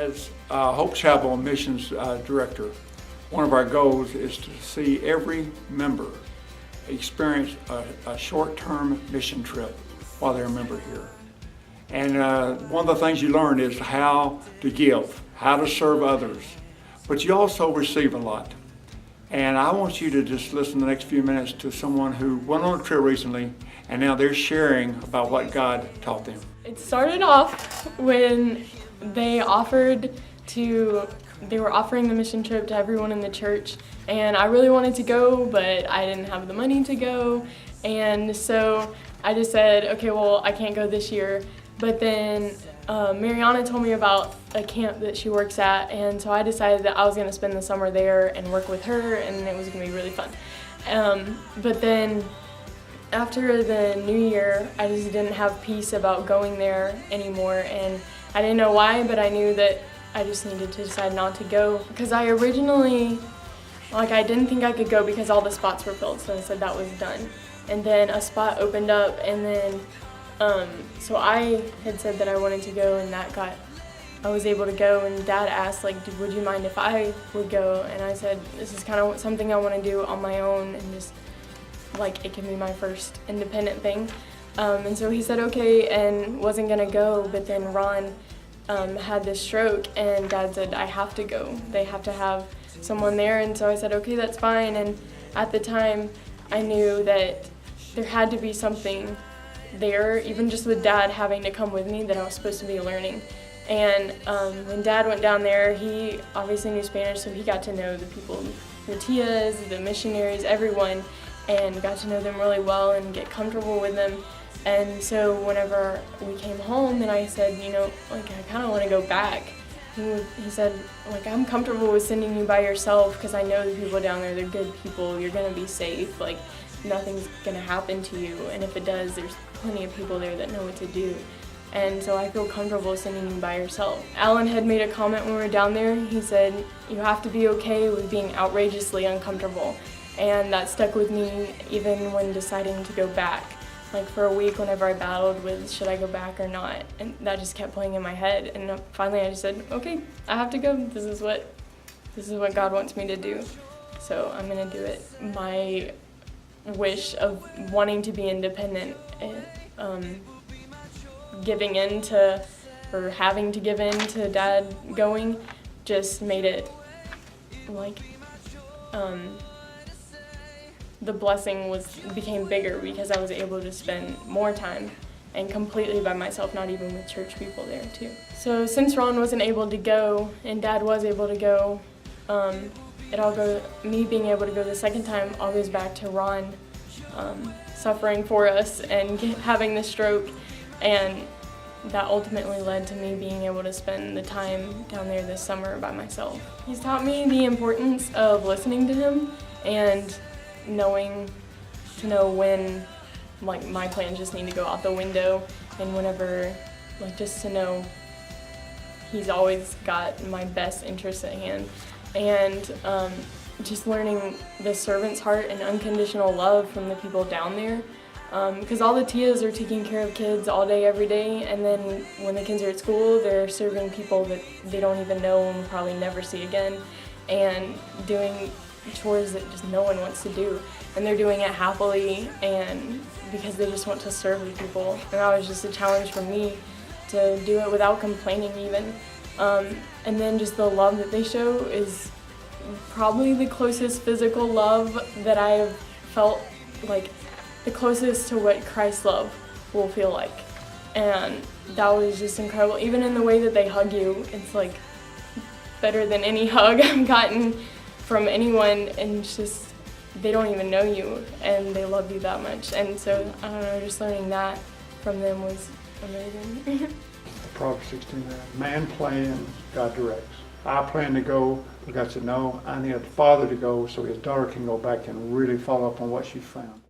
As Hope Chapel missions director, one of our goals is to see every member experience a short-term mission trip while they're a member here. And one of the things you learn is how to give, how to serve others, but you also receive a lot. And I want you to just listen the next few minutes to someone who went on a trip recently, and now they're sharing about what God taught them. It started off when they were offering the mission trip to everyone in the church, and I really wanted to go, but I didn't have the money to go, and so I just said, okay, well, I can't go this year. But then Mariana told me about a camp that she works at, and so I decided that I was going to spend the summer there and work with her, and it was going to be really fun. But then after the new year, I just didn't have peace about going there anymore, and I didn't know why, but I knew that I just needed to decide not to go. Because I originally, I didn't think I could go because all the spots were filled, so I said that was done. And then a spot opened up, and then so I had said that I wanted to go, and I was able to go, and Dad asked, would you mind if I would go? And I said, this is kind of something I want to do on my own, and just, it can be my first independent thing. And so he said okay, and wasn't gonna go, but then Ron had this stroke, and Dad said, I have to go. They have to have someone there, and so I said, okay, that's fine. And at the time, I knew that there had to be something there, even just with Dad having to come with me, that I was supposed to be learning. And when Dad went down there, he obviously knew Spanish, so he got to know the people, the tias, the missionaries, everyone, and got to know them really well and get comfortable with them. And so whenever we came home, and I said, I kind of want to go back, he said, I'm comfortable with sending you by yourself because I know the people down there, they're good people, you're going to be safe, nothing's going to happen to you, and if it does, there's plenty of people there that know what to do. And so I feel comfortable sending you by yourself. Alan had made a comment when we were down there. He said, you have to be okay with being outrageously uncomfortable. And that stuck with me even when deciding to go back. For a week, whenever I battled with should I go back or not, and that just kept playing in my head. And finally I just said, okay, I have to go. This is what God wants me to do. So I'm gonna do it. My wish of wanting to be independent, giving in to, or having to give in to Dad going, just made it the blessing became bigger because I was able to spend more time and completely by myself, not even with church people there too. So since Ron wasn't able to go and Dad was able to go, me being able to go the second time all goes back to Ron suffering for us and having the stroke, and that ultimately led to me being able to spend the time down there this summer by myself. He's taught me the importance of listening to him and knowing when my plans just need to go out the window, and whenever just to know he's always got my best interests at hand, and just learning the servant's heart and unconditional love from the people down there, because all the tias are taking care of kids all day every day, and then when the kids are at school they're serving people that they don't even know and will probably never see again, and doing chores that just no one wants to do, and they're doing it happily and because they just want to serve the people. And that was just a challenge for me to do it without complaining even. And then just the love that they show is probably the closest physical love that I've felt, the closest to what Christ's love will feel like. And that was just incredible. Even in the way that they hug you, it's better than any hug I've gotten from anyone, and it's just, they don't even know you and they love you that much. And so, I don't know, just learning that from them was amazing. Proverbs 16, man plans, God directs. I plan to go, but God said no, I need a father to go so his daughter can go back and really follow up on what she found.